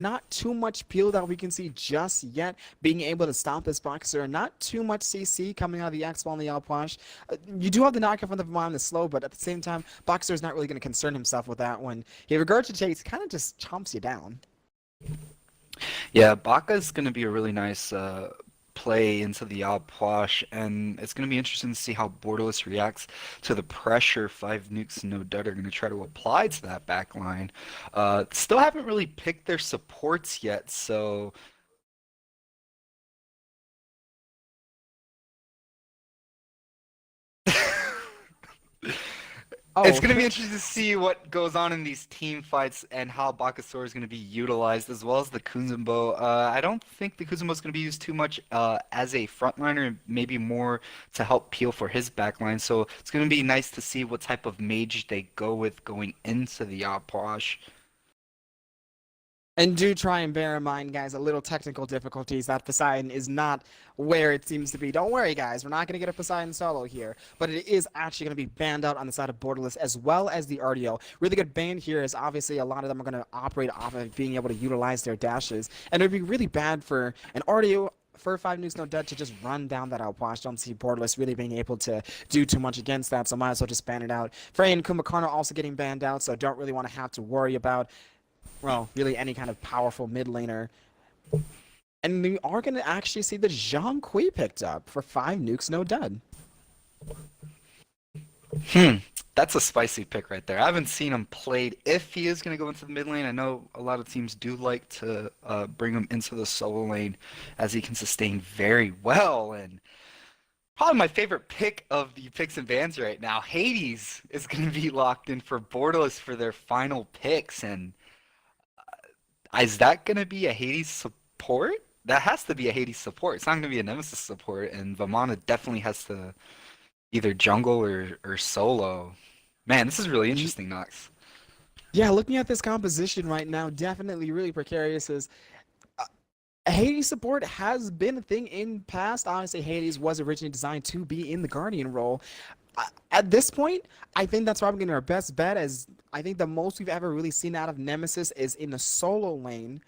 not too much peel that we can see just yet. Being able to stop this Boxer, not too much CC coming out of the X-Ball and the Outplash. You do have the knockoff from the Vermont, the slow, but at the same time, Boxer is not really going to concern himself with that one. He regurgitates, kind of just chomps you down. Yeah, Baka's going to be a really nice play into the Outplash, and it's going to be interesting to see how Borderless reacts to the pressure 5 Nukes and No Dud are going to try to apply to that back line. Still haven't really picked their supports yet, so it's Oh, going to be interesting to see what goes on in these team fights and how Bakasor is going to be utilized, as well as the Kunzumbo. I don't think the Kunzumbo is going to be used too much as a frontliner, maybe more to help peel for his backline. So it's going to be nice to see what type of mage they go with going into the Outposh. and do try and bear in mind, guys, a little technical difficulties that Poseidon is not where it seems to be. Don't worry, guys. We're not going to get a Poseidon solo here, but it is actually going to be banned out on the side of Borderless as well as the RDO. Really good ban here is obviously a lot of them are going to operate off of being able to utilize their dashes, and it would be really bad for an RDO for 5 Nukes No Dead to just run down that Outwash. Don't see Borderless really being able to do too much against that, so might as well just ban it out. Frey and Kumakarna also getting banned out, so don't really want to have to worry about, well, really any kind of powerful mid laner. And we are going to actually see the Zhang Kui picked up for 5 Nukes No Dead. That's a spicy pick right there. I haven't seen him played if he is going to go into the mid lane. I know a lot of teams do like to bring him into the solo lane as he can sustain very well. And probably my favorite pick of the picks and bans right now, Hades is going to be locked in for Borderless for their final picks. And is that going to be a Hades support? That has to be a Hades support. It's not going to be a Nemesis support. And Vamana definitely has to either jungle or solo. Man, this is really interesting, Nox. Yeah, looking at this composition right now, definitely really precarious. Is Hades support has been a thing in past. Honestly, Hades was originally designed to be in the Guardian role. At this point, I think that's probably going to be our best bet, as I think the most we've ever really seen out of Nemesis is in the solo lane.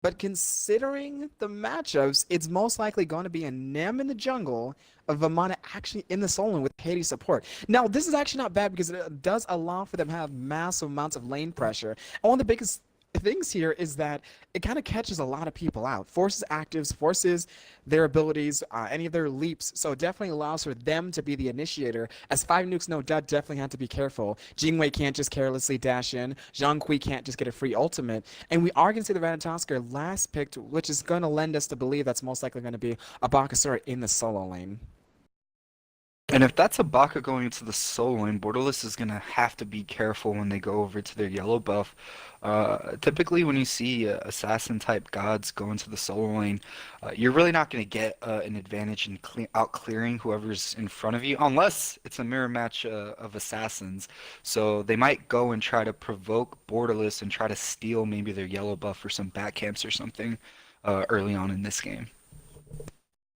But considering the matchups, it's most likely going to be a Nem in the jungle, of Vamana actually in the solo lane with Hades support. Now, this is actually not bad because it does allow for them to have massive amounts of lane pressure. And one of the biggest things here is that it kind of catches a lot of people out, forces actives, forces their abilities, any of their leaps, so it definitely allows for them to be the initiator. As 5 Nukes No Dud definitely had to be careful. Jingwei can't just carelessly dash in, Zhang Kui can't just get a free ultimate, and we are going to see the Ratatosker last picked, which is going to lend us to believe that's most likely going to be a Bakasura in the solo lane. And if that's a Baka going into the solo lane, Borderless is going to have to be careful when they go over to their yellow buff. Typically, when you see assassin-type gods go into the solo lane, you're really not going to get an advantage in out-clearing whoever's in front of you, unless it's a mirror match of assassins. So they might go and try to provoke Borderless and try to steal maybe their yellow buff or some back camps or something early on in this game.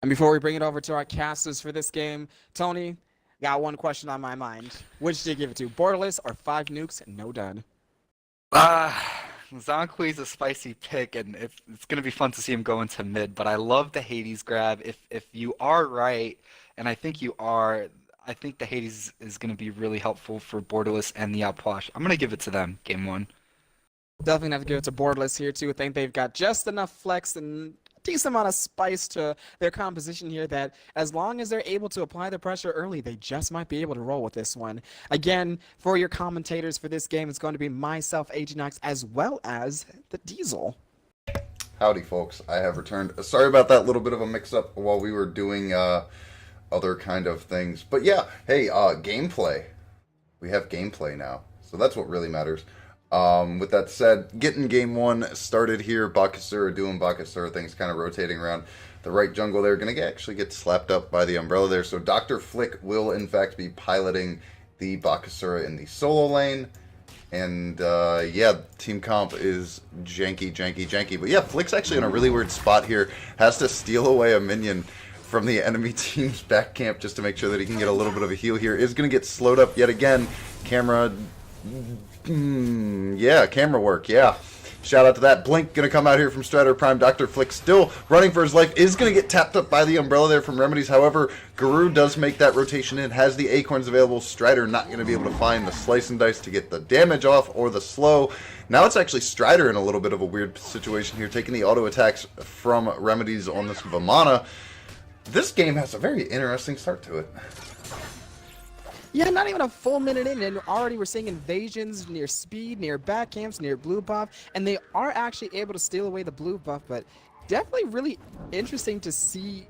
And before we bring it over to our casters for this game, Tony, got one question on my mind. Which do you give it to, Borderless or 5 Nukes No Dud? Zonque's a spicy pick, and it's going to be fun to see him go into mid, but I love the Hades grab. If you are right, and I think you are, I think the Hades is going to be really helpful for Borderless and the Outplash. I'm going to give it to them, game one. Definitely have to give it to Borderless here too. I think they've got just enough flex and decent amount of spice to their composition here that as long as they're able to apply the pressure early, they just might be able to roll with this one. Again, for your commentators for this game, it's going to be myself, Agenox, as well as the Diesel. Howdy, folks. I have returned. Sorry about that little bit of a mix-up while we were doing other kind of things. But yeah, hey, gameplay. We have gameplay now, so that's what really matters. With that said, getting game one started here. Bakasura doing Bakasura things, kind of rotating around the right jungle there. Going to actually get slapped up by the umbrella there. So Dr. Flick will, in fact, be piloting the Bakasura in the solo lane. And, yeah, team comp is janky, janky, janky. But yeah, Flick's actually in a really weird spot here. Has to steal away a minion from the enemy team's back camp just to make sure that he can get a little bit of a heal here. Is going to get slowed up yet again. Camera... yeah, camera work, yeah. Shout out to that. Blink going to come out here from Strider Prime. Dr. Flick still running for his life. Is going to get tapped up by the Umbrella there from Remedies. However, Guru does make that rotation in. Has the Acorns available. Strider not going to be able to find the Slice and Dice to get the damage off or the slow. Now it's actually Strider in a little bit of a weird situation here. Taking the auto attacks from Remedies on this Vamana. This game has a very interesting start to it. Yeah, not even a full minute in, and already we're seeing invasions near speed, near back camps, near blue buff, and they are actually able to steal away the blue buff, but definitely really interesting to see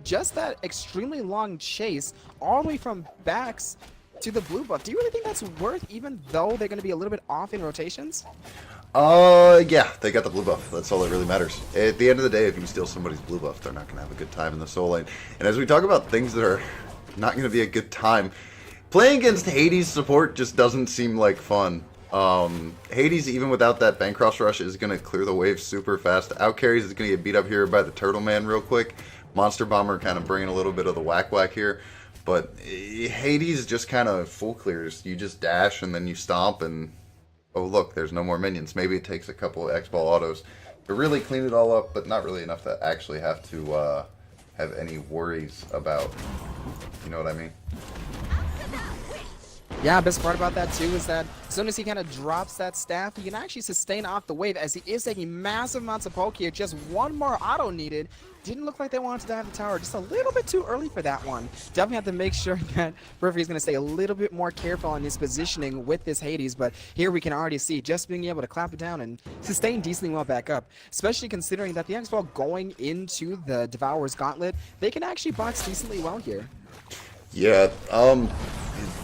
just that extremely long chase all the way from backs to the blue buff. Do you really think that's worth, even though they're going to be a little bit off in rotations? Yeah, they got the blue buff. That's all that really matters. At the end of the day, if you steal somebody's blue buff, they're not going to have a good time in the soul lane. And as we talk about things that are not going to be a good time, playing against Hades support just doesn't seem like fun. Hades, even without that Bancross Rush, is going to clear the wave super fast. Outcarries is going to get beat up here by the Turtle Man real quick. Monster Bomber kind of bringing a little bit of the whack here. But Hades just kind of full clears. You just dash and then you stomp and, oh look, there's no more minions. Maybe it takes a couple of X-Ball autos to really clean it all up, but not really enough to actually have to have any worries about. You know what I mean? Yeah, best part about that too is that as soon as he kind of drops that staff, he can actually sustain off the wave as he is taking massive amounts of poke here. Just one more auto needed. Didn't look like they wanted to dive the tower. Just a little bit too early for that one. Definitely have to make sure that Periphery is going to stay a little bit more careful on his positioning with this Hades. But here we can already see just being able to clap it down and sustain decently well back up. Especially considering that the X-Ball going into the Devourer's Gauntlet, they can actually box decently well here. Yeah,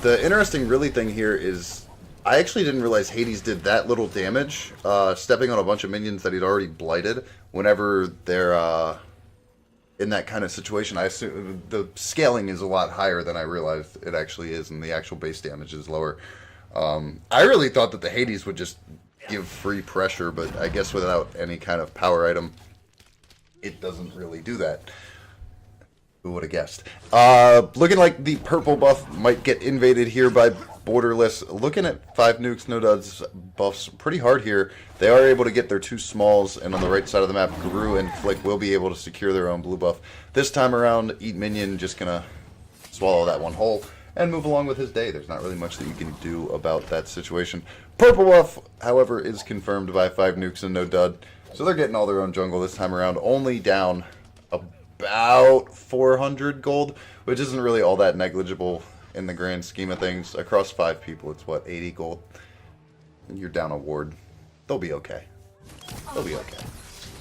the interesting really thing here is I actually didn't realize Hades did that little damage, stepping on a bunch of minions that he'd already blighted whenever they're in that kind of situation. I assume the scaling is a lot higher than I realized it actually is, and the actual base damage is lower. I really thought that the Hades would just give free pressure, but I guess without any kind of power item, it doesn't really do that. Who would have guessed? Looking like the purple buff might get invaded here by Borderless. Looking at 5 nukes, no duds buffs pretty hard here. They are able to get their 2 smalls, and on the right side of the map, Guru and Flick will be able to secure their own blue buff. This time around, Eat Minion just gonna swallow that one whole and move along with his day. There's not really much that you can do about that situation. Purple buff, however, is confirmed by 5 nukes and no dud. So they're getting all their own jungle this time around, only down about 400 gold, which isn't really all that negligible in the grand scheme of things. Across 5 people, it's what, 80 gold? You're down a ward. They'll be okay. They'll be okay.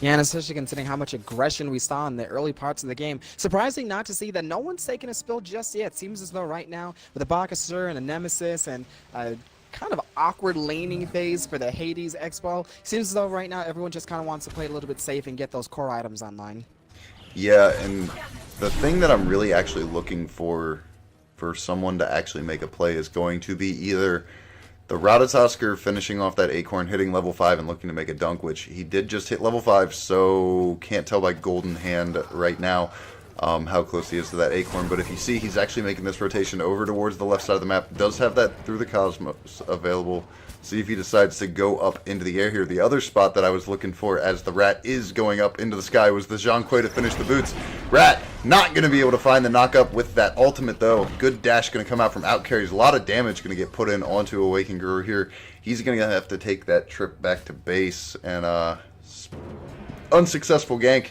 Yeah, and especially considering how much aggression we saw in the early parts of the game. Surprising not to see that no one's taken a spill just yet. Seems as though right now, with a Bakasur and a Nemesis and a kind of awkward laning phase for the Hades X-Ball, seems as though right now everyone just kind of wants to play it a little bit safe and get those core items online. Yeah, and the thing that I'm really actually looking for someone to actually make a play is going to be either the Ratatosker finishing off that Acorn, hitting level 5 and looking to make a dunk, which he did just hit level 5, so can't tell by Golden Hand right now how close he is to that Acorn. But if you see, he's actually making this rotation over towards the left side of the map. Does have that Through the Cosmos available. See if he decides to go up into the air here. The other spot that I was looking for as the Rat is going up into the sky was the Zhang Kui to finish the boots. Rat not going to be able to find the knockup with that ultimate though. Good dash going to come out from Outcarries. A lot of damage going to get put in onto Awakened Guru here. He's going to have to take that trip back to base and unsuccessful gank.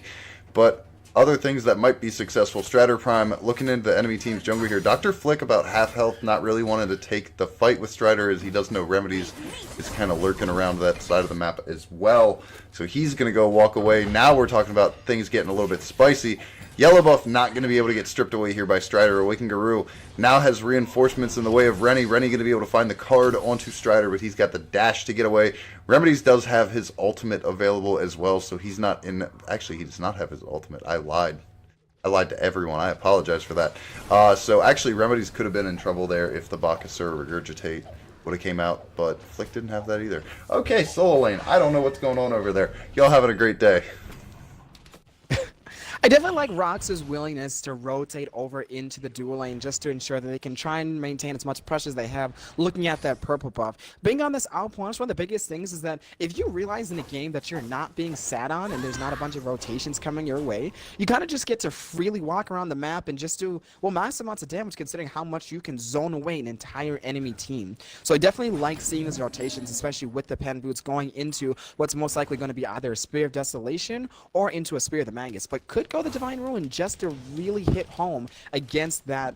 But other things that might be successful. Strider Prime looking into the enemy team's jungle here. Dr. Flick about half health, not really wanting to take the fight with Strider as he does know Remedies is kind of lurking around that side of the map as well. So he's going to go walk away. Now we're talking about things getting a little bit spicy. Yellow buff not going to be able to get stripped away here by Strider. Awakened Guru now has reinforcements in the way of Rennie. Rennie going to be able to find the card onto Strider, but he's got the dash to get away. Remedies does have his ultimate available as well, so he's not in... Actually, he does not have his ultimate. I lied. I lied to everyone. I apologize for that. So actually, Remedies could have been in trouble there if the Bakasur Regurgitate would have came out, but Flick didn't have that either. Okay, solo lane. I don't know what's going on over there. Y'all having a great day. I definitely like Rox's willingness to rotate over into the dual lane just to ensure that they can try and maintain as much pressure as they have looking at that purple buff. Being on this outpunch, one of the biggest things is that if you realize in a game that you're not being sat on and there's not a bunch of rotations coming your way, you kind of just get to freely walk around the map and just do, well, massive amounts of damage considering how much you can zone away an entire enemy team. So I definitely like seeing these rotations, especially with the pen boots going into what's most likely going to be either a Spear of Desolation or into a Spear of the Magus, but could go the Divine Ruin just to really hit home against that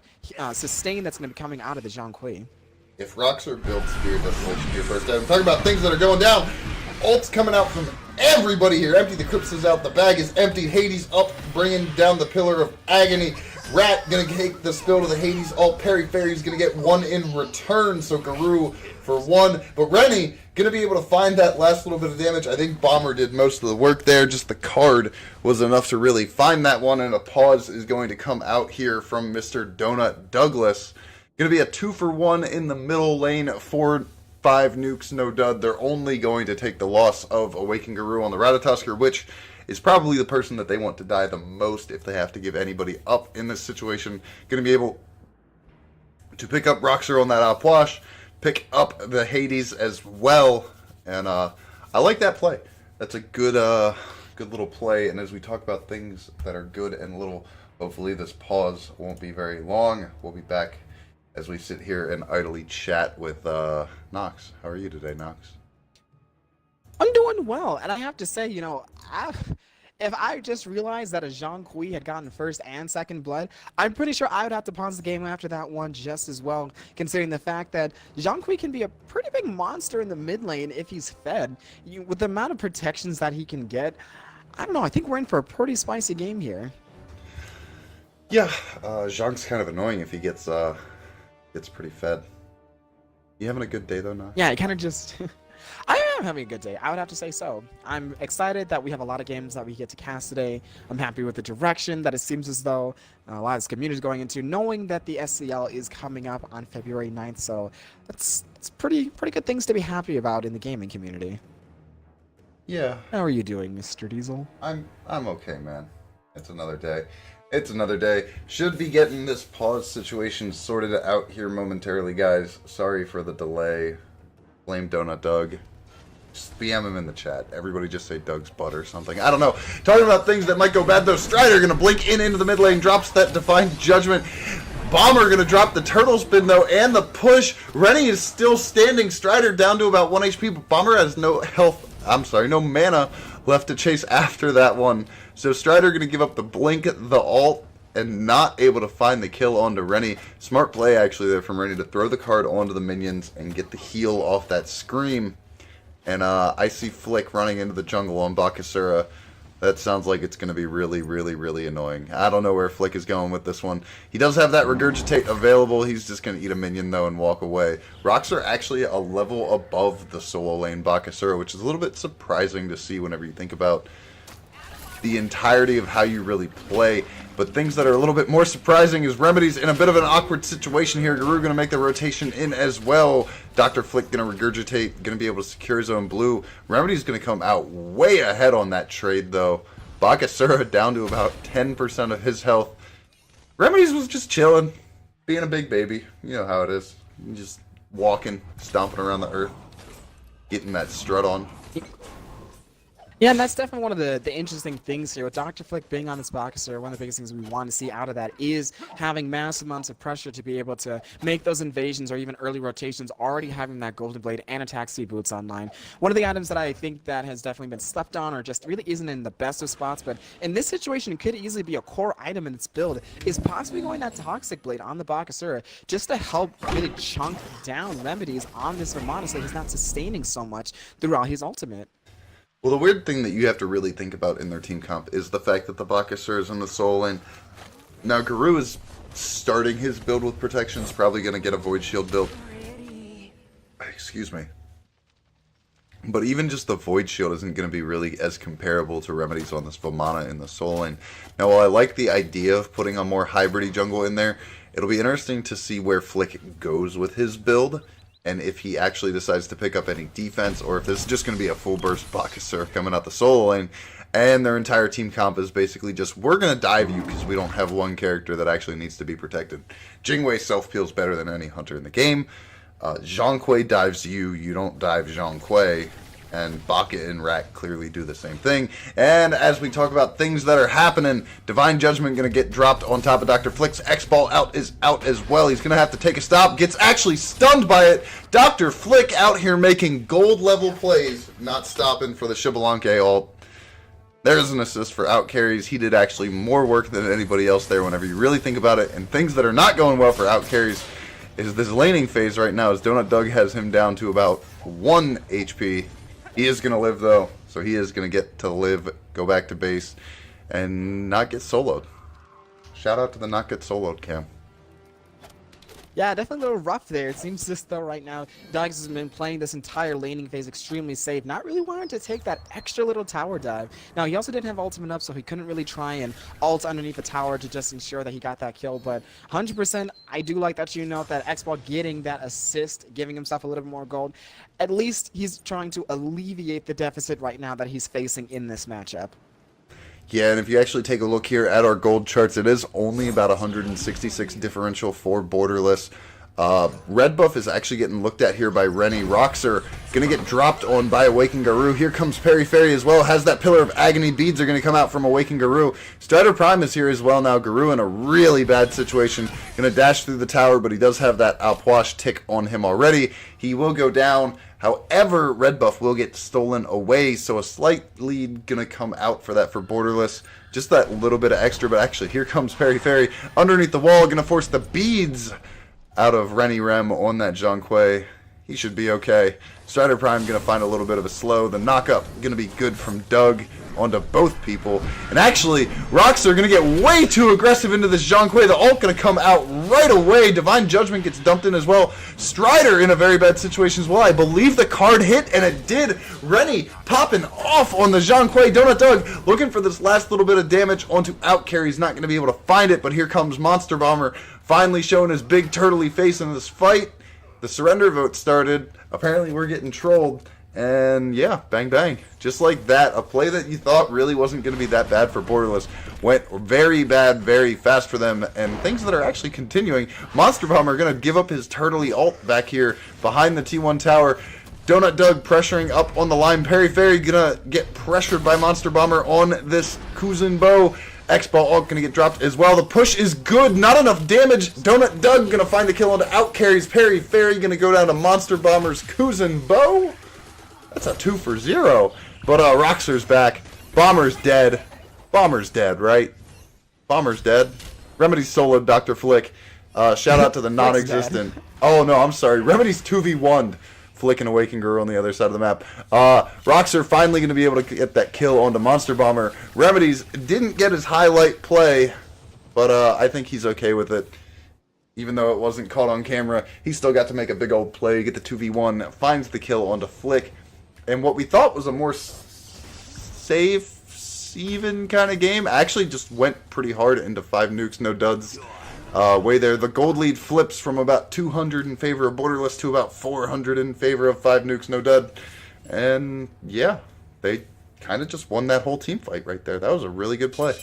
sustain that's going to be coming out of the Zhang Kui. If Roxer builds Spear of Desolation here first, I'm talking about things that are going down. Ult's coming out from everybody here. Empty, the Crypts is out, the bag is emptied. Hades up, bringing down the Pillar of Agony. Rat gonna take the spill to the Hades ult. Perry Fairy's gonna get one in return, so Garou for one. But Rennie gonna be able to find that last little bit of damage. I think Bomber did most of the work there. Just the card was enough to really find that one, and a pause is going to come out here from Mr. Donut Douglas. Gonna be a 2-for-1 in the middle lane. 4-5 nukes, no dud. They're only going to take the loss of Awakened Garou on the Ratatosker, which is probably the person that they want to die the most if they have to give anybody up in this situation. Going to be able to pick up Roxer on that Apwash, pick up the Hades as well, and I like that play. That's a good good little play, and as we talk about things that are good and little, hopefully this pause won't be very long. We'll be back as we sit here and idly chat with Nox. How are you today, Nox? I'm doing well, and I have to say, you know, if I just realized that a Zhang Kui had gotten first and second blood, I'm pretty sure I would have to pause the game after that one just as well, considering the fact that Zhang Kui can be a pretty big monster in the mid lane if he's fed. With the amount of protections that he can get, I don't know, I think we're in for a pretty spicy game here. Yeah, Zhang's kind of annoying if he gets pretty fed. You having a good day though, Nox? Yeah, it kind of just... I am having a good day. I would have to say so. I'm excited that we have a lot of games that we get to cast today. I'm happy with the direction that it seems as though a lot of this community is going into, knowing that the SCL is coming up on February 9th. So that's pretty good things to be happy about in the gaming community. Yeah. How are you doing, Mr. Diesel? I'm okay, man. It's another day. It's another day. Should be getting this pause situation sorted out here momentarily, guys. Sorry for the delay. Blame Donut Doug. Just BM him in the chat. Everybody just say Doug's butt or something. I don't know. Talking about things that might go bad though. Strider gonna blink into the mid lane. Drops that Divine Judgment. Bomber gonna drop the turtle spin though, and the push. Rennie is still standing. Strider down to about 1 HP, but Bomber has no health. I'm sorry, no mana left to chase after that one. So Strider gonna give up the blink, the ult, and not able to find the kill onto Rennie. Smart play actually there from Rennie to throw the card onto the minions and get the heal off that scream. And I see Flick running into the jungle on Bakasura. That sounds like it's going to be really annoying. I don't know where Flick is going with this one. He does have that Regurgitate available. He's just going to eat a minion though and walk away. Rocks are actually a level above the solo lane Bakasura, which is a little bit surprising to see whenever you think about the entirety of how you really play. But things that are a little bit more surprising is Remedy's in a bit of an awkward situation here. Garou going to make the rotation in as well. Dr. Flick going to Regurgitate, going to be able to secure his own blue. Remedy's going to come out way ahead on that trade though. Bakasura down to about 10% of his health. Remedy's was just chilling, being a big baby. You know how it is. Just walking, stomping around the earth, getting that strut on. Yeah, and that's definitely one of the interesting things here. With Dr. Flick being on this Bakasura, one of the biggest things we want to see out of that is having massive amounts of pressure to be able to make those invasions or even early rotations, already having that Golden Blade and Attack Speed Boots online. One of the items that I think that has definitely been slept on or just really isn't in the best of spots, but in this situation could easily be a core item in its build, is possibly going that Toxic Blade on the Bakasura just to help really chunk down Remedies on this Vermont so he's not sustaining so much throughout his ultimate. Well, the weird thing that you have to really think about in their team comp is the fact that the Bakasura is in the solo lane. Now, Garou is starting his build with protections, probably going to get a Void Shield build. Excuse me. But even just the Void Shield isn't going to be really as comparable to Remedies on this Vamana in the solo lane. Now, while I like the idea of putting a more hybridy jungle in there, it'll be interesting to see where Flick goes with his build. And if he actually decides to pick up any defense, or if this is just going to be a full burst Bakasura coming out the solo lane, and their entire team comp is basically just, we're going to dive you because we don't have one character that actually needs to be protected. Jingwei self-peels better than any hunter in the game. Zhang Kuei dives you, you don't dive Zhang Kuei. And Baka and Rat clearly do the same thing. And as we talk about things that are happening, Divine Judgment going to get dropped on top of Dr. Flick's. X-Ball out is out as well. He's going to have to take a stop. Gets actually stunned by it. Dr. Flick out here making gold level plays. Not stopping for the Shibalanke ult. There's an assist for out carries. He did actually more work than anybody else there whenever you really think about it. And things that are not going well for out carries is this laning phase right now, as Donut Doug has him down to about 1 HP. He is going to live, though, so he is going to get to live, go back to base, and not get soloed. Shout out to the not get soloed cam. Yeah, definitely a little rough there. It seems as though right now Dogs has been playing this entire laning phase extremely safe, not really wanting to take that extra little tower dive. Now, he also didn't have ultimate up, so he couldn't really try and ult underneath the tower to just ensure that he got that kill. But 100%, I do like that you note that X-Ball getting that assist, giving himself a little bit more gold. At least he's trying to alleviate the deficit right now that he's facing in this matchup. Yeah, and if you actually take a look here at our gold charts, it is only about 166 differential for Borderless. Red buff is actually getting looked at here by Rennie. Roxer going to get dropped on by Awakened Garou. Here comes Peri Fairy as well. Has that Pillar of Agony. Beads are going to come out from Awakened Garou. Strider Prime is here as well now. Garou in a really bad situation. Going to dash through the tower, but he does have that Alpoish tick on him already. He will go down. However, red buff will get stolen away, so a slight lead going to come out for that for Borderless. Just that little bit of extra, but actually here comes Peri Fairy underneath the wall. Going to force the beads out of Rennie Rem on that Zhang Kuei. He should be okay. Strider Prime going to find a little bit of a slow. The knockup going to be good from Doug onto both people. And actually, Roxer going to get way too aggressive into this Zhang Kuei. The ult going to come out right away. Divine Judgment gets dumped in as well. Strider in a very bad situation as well. I believe the card hit, and it did. Rennie popping off on the Zhang Kuei. Donut Doug looking for this last little bit of damage onto out carry. He's not going to be able to find it, but here comes Monster Bomber finally showing his big turtley face in this fight. The surrender vote started. Apparently we're getting trolled. And yeah, bang bang. Just like that, a play that you thought really wasn't going to be that bad for Borderless went very bad, very fast for them. And things that are actually continuing. Monster Bomber going to give up his turtley ult back here behind the T1 tower. Donut Doug pressuring up on the line. Peri Fairy going to get pressured by Monster Bomber on this Kuzin Bow. X-Ball ult going to get dropped as well. The push is good. Not enough damage. Donut Doug going to find the kill onto out carries. Peri Fairy going to go down to Monster Bomber's Kuzin Bow. That's a 2 for 0. But Roxer's back. Bomber's dead. Bomber's dead, right? Bomber's dead. Remedy's soloed Dr. Flick. Shout out to the non-existent. Oh, no, I'm sorry. Remedy's 2v1'd. Flick and Awakened Girl on the other side of the map. Roxer finally going to be able to get that kill onto Monster Bomber. Remedies didn't get his highlight play, but I think he's okay with it. Even though it wasn't caught on camera, he still got to make a big old play, get the 2v1, finds the kill onto Flick. And what we thought was a more safe, even kind of game actually just went pretty hard into 5 nukes, no duds. Way there, the gold lead flips from about 200 in favor of Borderless to about 400 in favor of 5 nukes, no dud. And yeah, they kind of just won that whole team fight right there. That was a really good play.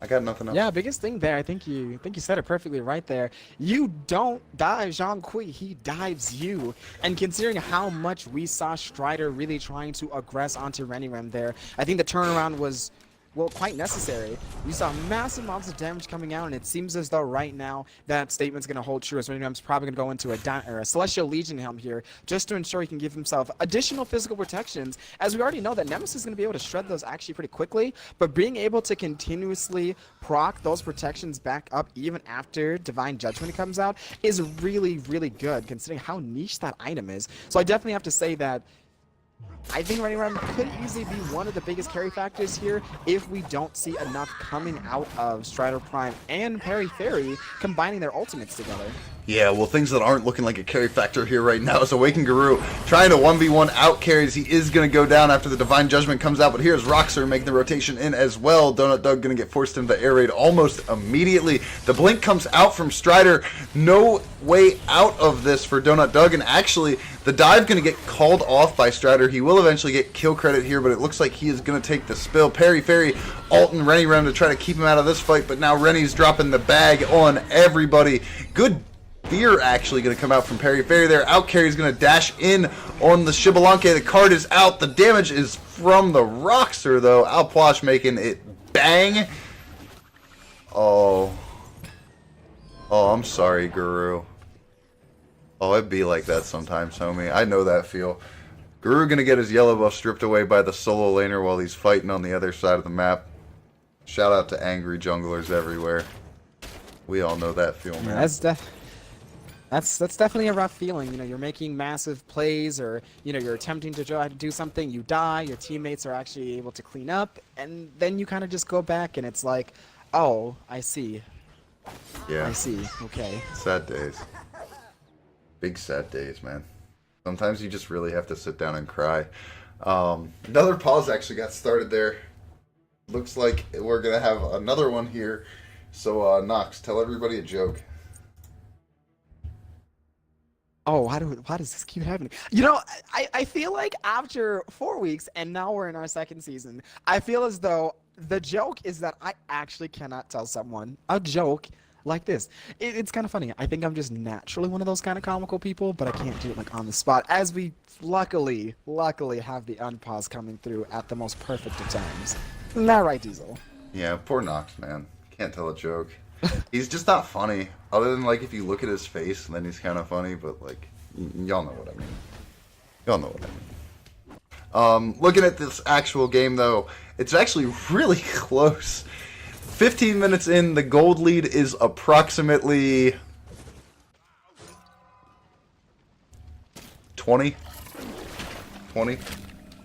I got nothing else. Yeah, biggest thing there, I think you said it perfectly right there. You don't dive Zhang Kuei, he dives you. And considering how much we saw Strider really trying to aggress onto Rennie Rem there, I think the turnaround was, well, quite necessary. We saw massive amounts of damage coming out, and it seems as though right now that statement's going to hold true, as Rennie Rem's probably going to go into a Celestial Legion helm here, just to ensure he can give himself additional physical protections, as we already know that Nemesis is going to be able to shred those actually pretty quickly, but being able to continuously proc those protections back up even after Divine Judgment comes out is really, really good, considering how niche that item is. So I definitely have to say that I think Rennie Rem could easily be one of the biggest carry factors here if we don't see enough coming out of Strider Prime and Peri Fairy combining their ultimates together. Yeah, well, things that aren't looking like a carry factor here right now is Awakened Guru trying to 1v1 out carries. He is going to go down after the Divine Judgment comes out, but here's Roxer making the rotation in as well. Donut Doug going to get forced into the air raid almost immediately. The blink comes out from Strider. No way out of this for Donut Doug, and actually the dive going to get called off by Strider. He will eventually get kill credit here, but it looks like he is going to take the spill. Perry Fairy ulting Rennie Rem to try to keep him out of this fight, but now Rennie's dropping the bag on everybody. Good fear actually going to come out from Perry Fairy there. Out carry is going to dash in on the Shibalanke. The card is out. The damage is from the Roxer though. Alpwash making it bang. Oh, I'm sorry, Guru. Oh, it'd be like that sometimes, homie. I know that feel. Guru going to get his yellow buff stripped away by the solo laner while he's fighting on the other side of the map. Shout out to angry junglers everywhere. We all know that feel, man. Yeah, that's definitely a rough feeling. You know, you're making massive plays, or you know, you're attempting to try to do something, you die, your teammates are actually able to clean up, and then you kind of just go back and it's like, oh, I see. Yeah. I see. Okay. Sad days. Big sad days, man. Sometimes you just really have to sit down and cry. Another pause actually got started there. Looks like we're going to have another one here. So, Nox, tell everybody a joke. Oh, why does this keep happening? You know, I feel like after 4 weeks, and now we're in our second season, I feel as though the joke is that I actually cannot tell someone a joke like this. It's kind of funny. I think I'm just naturally one of those kind of comical people, but I can't do it like on the spot, as we luckily have the unpause coming through at the most perfect of times. Isn't that right, Diesel? Yeah, poor Nox, man. Can't tell a joke. He's just not funny. Other than, like, if you look at his face, then he's kind of funny, but, like, y'all know what I mean. Y'all know what I mean. Looking at this actual game, though, it's actually really close. 15 minutes in, the gold lead is approximately 20,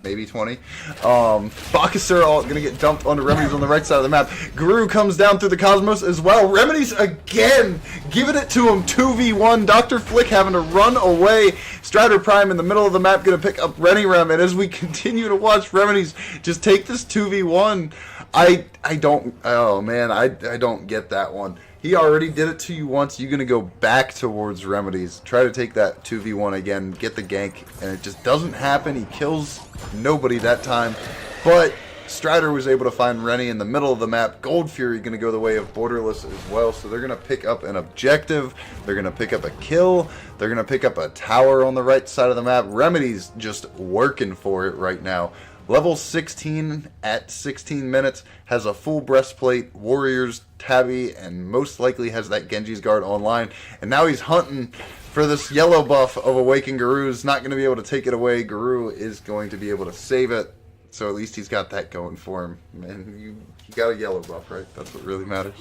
maybe 20. Bakasura gonna get dumped onto Remedies on the right side of the map. Guru comes down through the Cosmos as well. Remedies again giving it to him 2v1. Dr. Flick having to run away. Strider Prime in the middle of the map gonna pick up Rennie Rem, and as we continue to watch Remedies just take this 2v1, I don't, oh man, I don't get that one. He already did it to you once. You're going to go back towards Remedies. Try to take that 2v1 again. Get the gank. And it just doesn't happen. He kills nobody that time. But Strider was able to find Rennie in the middle of the map. Gold Fury going to go the way of Borderless as well. So they're going to pick up an objective. They're going to pick up a kill. They're going to pick up a tower on the right side of the map. Remedies just working for it right now. Level 16 at 16 minutes, has a full breastplate, warriors, tabby, and most likely has that Genji's guard online. And now he's hunting for this yellow buff of Awakened Guru's not going to be able to take it away. Guru is going to be able to save it. So at least he's got that going for him. And you got a yellow buff, right? That's what really matters.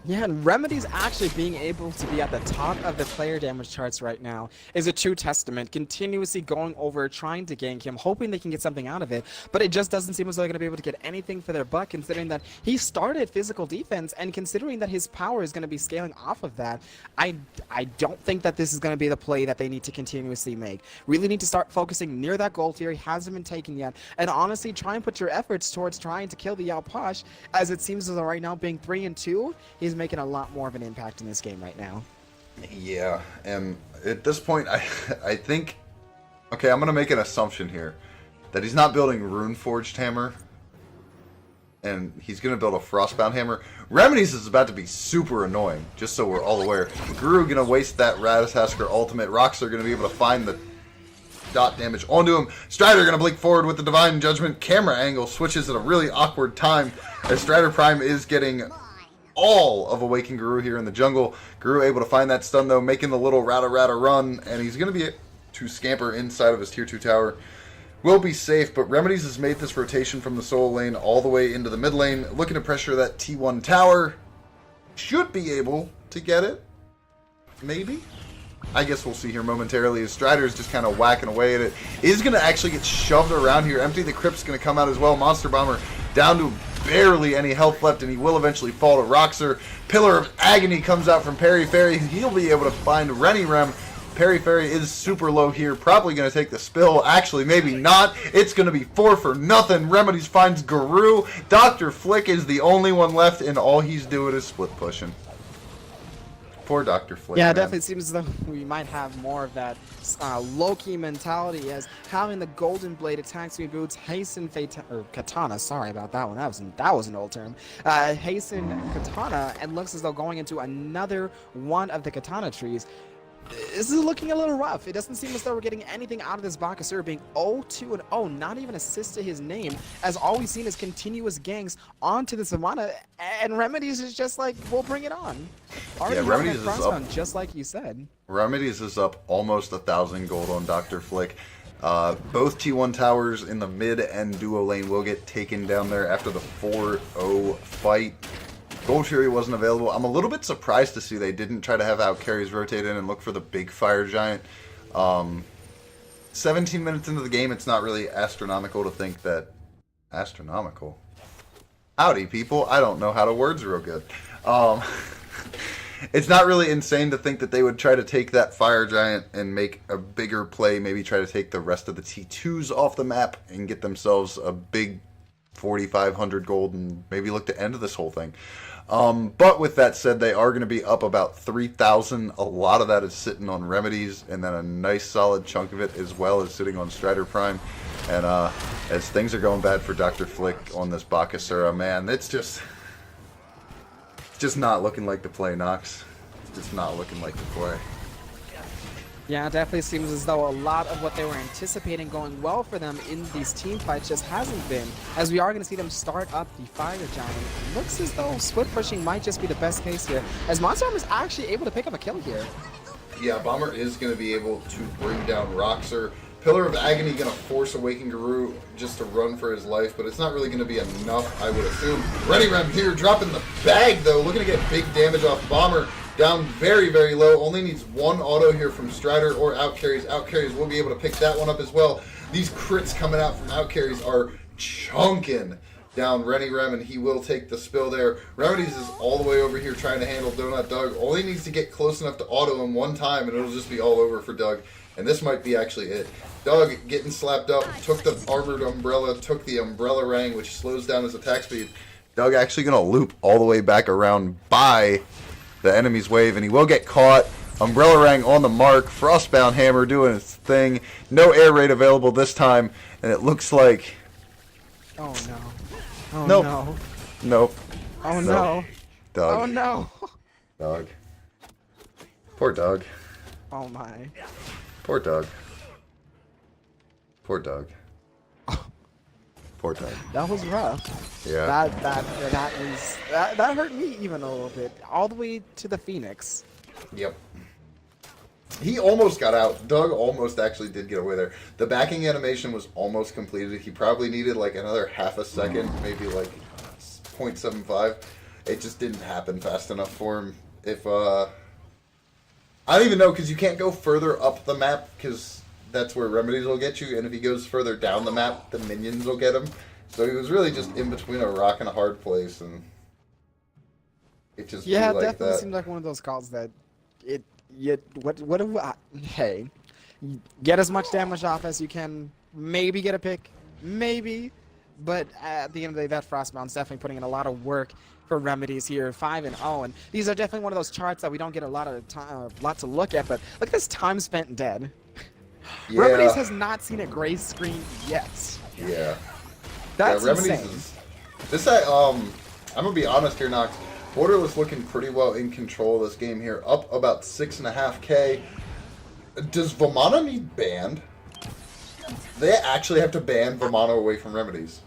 Yeah, and Remedy's actually being able to be at the top of the player damage charts right now is a true testament. Continuously going over, trying to gank him, hoping they can get something out of it, but it just doesn't seem as though they're going to be able to get anything for their buck, considering that he started physical defense, and considering that his power is going to be scaling off of that, I don't think that this is going to be the play that they need to continuously make. Really need to start focusing near that gold tier. He hasn't been taken yet, and honestly, try and put your efforts towards trying to kill the Yao Posh, as it seems as though right now, being 3-2, he's making a lot more of an impact in this game right now. Yeah, and at this point, I think, okay, I'm going to make an assumption here, that he's not building Runeforged Hammer, and he's going to build a Frostbound Hammer. Remedies is about to be super annoying, just so we're all aware. Guru going to waste that Ratatasker ultimate. Roxer going to be able to find the dot damage onto him. Strider going to blink forward with the Divine Judgment. Camera angle switches at a really awkward time, as Strider Prime is getting all of Awakened Guru here in the jungle. Guru able to find that stun though, making the little rata run, and he's going to be able to scamper inside of his tier 2 tower. Will be safe, but Remedies has made this rotation from the solo lane all the way into the mid lane, looking to pressure that T1 tower. Should be able to get it. Maybe. I guess we'll see here momentarily, as Strider's just kind of whacking away at it. Is going to actually get shoved around here. Empty the Crypt's going to come out as well. Monster Bomber down to barely any health left, and he will eventually fall to Roxer. Pillar of Agony comes out from Perry Fairy. He'll be able to find Renny Rem. Perry Fairy is super low here, probably going to take the spill. Actually, maybe not. It's going to be 4 for nothing. Remedies finds Guru. Dr. Flick is the only one left, and all he's doing is split pushing. Poor Dr. Flick. Yeah, it man. definitely seems as though we might have more of that low-key mentality as having the Golden Blade attack speed boots, hasten Katana, sorry about that one, that was an old term, hasten Katana, and looks as though going into another one of the Katana trees. This is looking a little rough. It doesn't seem as though we're getting anything out of this Bakasura being 0-2-0, not even assist to his name, as all we've seen is continuous ganks onto the Savannah, and Remedies is just like, we'll bring it on. Already Remedies is up. just like you said. Remedies is up almost 1,000 gold on Dr. Flick. Both T1 towers in the mid and duo lane will get taken down there after the 4-0 fight. Gold Fury wasn't available. I'm a little bit surprised to see they didn't try to have out carries rotate in and look for the big fire giant. 17 minutes into the game, it's not really astronomical to think that... Astronomical? Howdy, people. I don't know how to words real good. It's not really insane to think that they would try to take that fire giant and make a bigger play, maybe try to take the rest of the T2s off the map and get themselves a big 4,500 gold and maybe look to end this whole thing. But with that said, they are going to be up about 3,000. A lot of that is sitting on Remedies, and then a nice solid chunk of it as well is sitting on Strider Prime. And as things are going bad for Dr. Flick on this Bakasura, man, it's just not looking like the play, Nox. It's just not looking like the play. Yeah, it definitely seems as though a lot of what they were anticipating going well for them in these team fights just hasn't been, as we are going to see them start up the Fire Giant. It looks as though split pushing might just be the best case here, as Monster Armor is actually able to pick up a kill here. Yeah, Bomber is going to be able to bring down Roxer. Pillar of Agony going to force Awaken Guru just to run for his life, but it's not really going to be enough, I would assume. Ready Rem here, dropping the bag, though, looking to get big damage off Bomber. Down very, very low. Only needs one auto here from Strider or out carries. Out carries will be able to pick that one up as well. These crits coming out from out carries are chunking down Renny Rem, and he will take the spill there. Remedies is all the way over here trying to handle Donut Doug. Only needs to get close enough to auto him one time, and it'll just be all over for Doug. And this might be actually it. Doug getting slapped up, took the armored umbrella, took the umbrella rang, which slows down his attack speed. Doug actually going to loop all the way back around by the enemy's wave, and he will get caught. Umbrella Rang on the mark. Frostbound Hammer doing its thing. No air raid available this time, and it looks like... Oh no. Oh nope. no. Nope. Oh Nope. no. Doug. Oh no. Doug. Poor Doug. Oh my. Poor Doug. Poor Doug. Poor Doug. That was rough. Yeah. That hurt me even a little bit. All the way to the Phoenix. Yep. He almost got out. Doug almost actually did get away there. The backing animation was almost completed. He probably needed like another half a second, maybe like 0.75. It just didn't happen fast enough for him. If I don't even know, because you can't go further up the map, because that's where Remedies will get you, and if he goes further down the map, the minions will get him. So he was really just in between a rock and a hard place, and it just Yeah, it like definitely that. seemed like one of those calls that hey, get as much damage off as you can, maybe get a pick, maybe, but at the end of the day, that Frostbound's definitely putting in a lot of work for Remedies here, 5-0, and these are definitely one of those charts that we don't get a lot of time, lot to look at, but look at this time spent dead. Yeah. Remedies has not seen a gray screen yet. Yeah. That's Remedies insane. is this. I'm gonna be honest here, Nox. Borderless looking pretty well in control of this game here, up about 6.5K. Does Vamana need banned? They actually have to ban Vamana away from Remedies.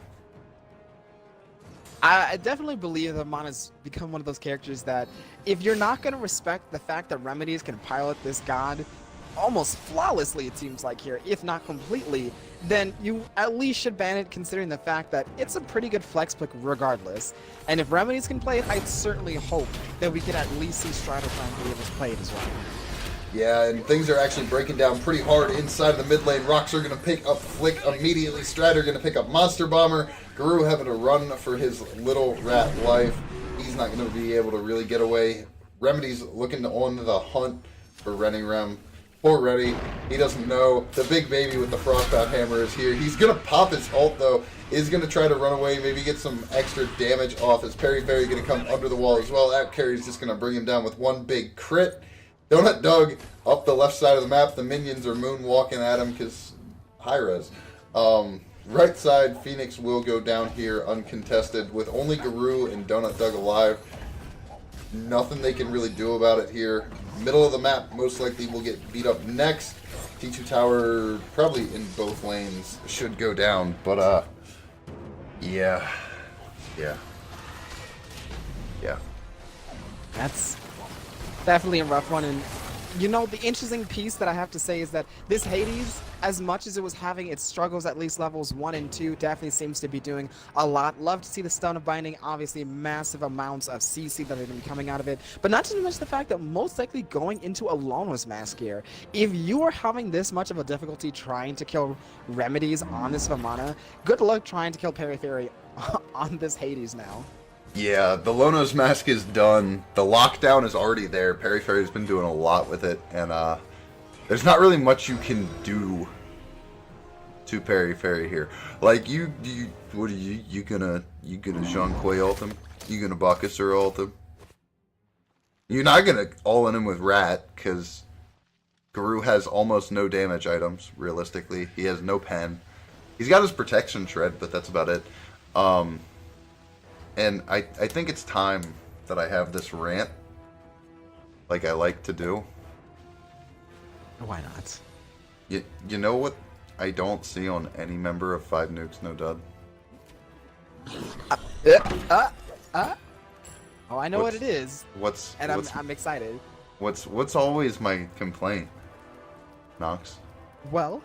I definitely believe that Mana's become one of those characters that if you're not going to respect the fact that Remedies can pilot this god almost flawlessly, it seems like here, if not completely, then you at least should ban it, considering the fact that it's a pretty good flex pick regardless. And if Remedies can play it, I'd certainly hope that we could at least see Strider Prime be able to play it as well. Yeah, and things are actually breaking down pretty hard inside of the mid lane. Rocks are going to pick up Flick immediately. Strider going to pick up Monster Bomber. Guru having to run for his little rat life. He's not going to be able to really get away. Remedy's looking on the hunt for Renirem. Poor Renny. He doesn't know. The big baby with the Frostbound Hammer is here. He's going to pop his ult, though. Is going to try to run away, maybe get some extra damage off. Is Perry Fairy going to come under the wall as well? Out Carry's just going to bring him down with one big crit. Donut Doug up the left side of the map. The minions are moonwalking at him because high res. Right side, Phoenix will go down here uncontested with only Guru and Donut Doug alive. Nothing they can really do about it here. Middle of the map most likely will get beat up next. T2 Tower probably in both lanes should go down, but yeah. That's definitely a rough one. And you know, the interesting piece that I have to say is that this Hades, as much as it was having its struggles at least levels 1 and 2, definitely seems to be doing a lot. Love to see the Stone of Binding, obviously massive amounts of CC that are going to be coming out of it, but not to mention the fact that most likely going into Alona's mask here. If you are having this much of a difficulty trying to kill Remedies on this Vamana, good luck trying to kill Periphery on this Hades now. Yeah, the Lono's mask is done. The lockdown is already there. Perry Fairy's been doing a lot with it, and there's not really much you can do to Perry Fairy here. Like you gonna Jean Kuei ult him? You gonna Bakasura ult him? You're not gonna all in him with Rat because Guru has almost no damage items. Realistically, he has no pen. He's got his protection shred, but that's about it. And I think it's time that I have this rant, like I like to do. Why not? You know what I don't see on any member of 5 Nukes No Dud? Oh, I know what it is, and what's I'm excited. what's always my complaint, Nox? Well,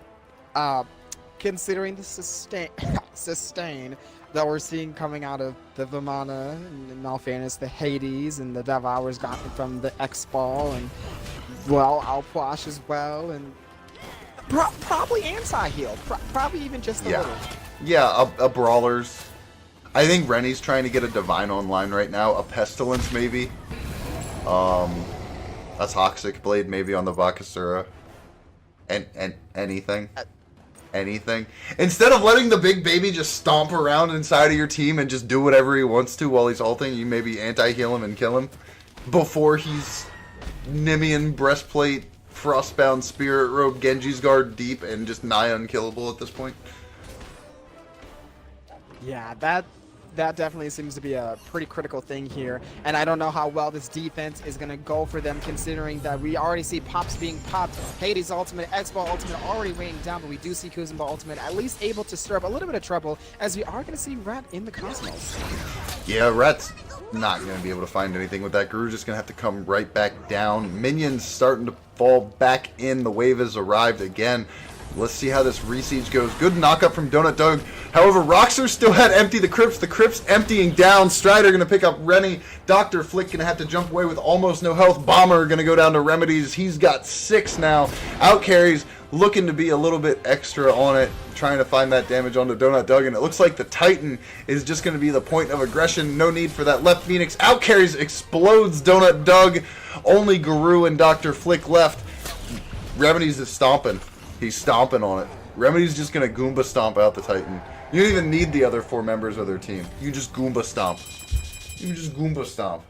considering the sustain that we're seeing coming out of the Vamana, and in all fairness, the Hades and the Devour's gotten from the X-Ball, and, well, Alpwash as well, and probably anti-heal. Probably even just a little. Yeah, a Brawlers. I think Rennie's trying to get a Divine online right now. A Pestilence, maybe. A Toxic Blade, maybe on the Bakasura. And anything. Anything. Instead of letting the big baby just stomp around inside of your team and just do whatever he wants to while he's ulting, you maybe anti-heal him and kill him before he's Nimian Breastplate, Frostbound Spirit Robe, Genji's Guard deep, and just nigh unkillable at this point. Yeah, that definitely seems to be a pretty critical thing here, and I don't know how well this defense is going to go for them, considering that we already see Pops being popped, Hades ultimate, X-Ball ultimate already raining down, but we do see Kuzumba ultimate at least able to stir up a little bit of trouble, as we are going to see Rat in the Cosmos. Yeah, Rat's not going to be able to find anything with that. Guru's just going to have to come right back down. Minions starting to fall back in. The wave has arrived again. Let's see how this re-siege goes. Good knockup from Donut Doug. However, Roxer still had empty the crypts. The crypts emptying down. Strider going to pick up Rennie. Dr. Flick going to have to jump away with almost no health. Bomber going to go down to Remedies. He's got 6 now. Out carries looking to be a little bit extra on it. Trying to find that damage onto Donut Doug. And it looks like the Titan is just going to be the point of aggression. No need for that left Phoenix. Out carries explodes Donut Doug. Only Guru and Dr. Flick left. Remedies is stomping. He's stomping on it. Remedy's just going to Goomba stomp out the Titan. You don't even need the other 4 members of their team. You just Goomba stomp. You just Goomba stomp.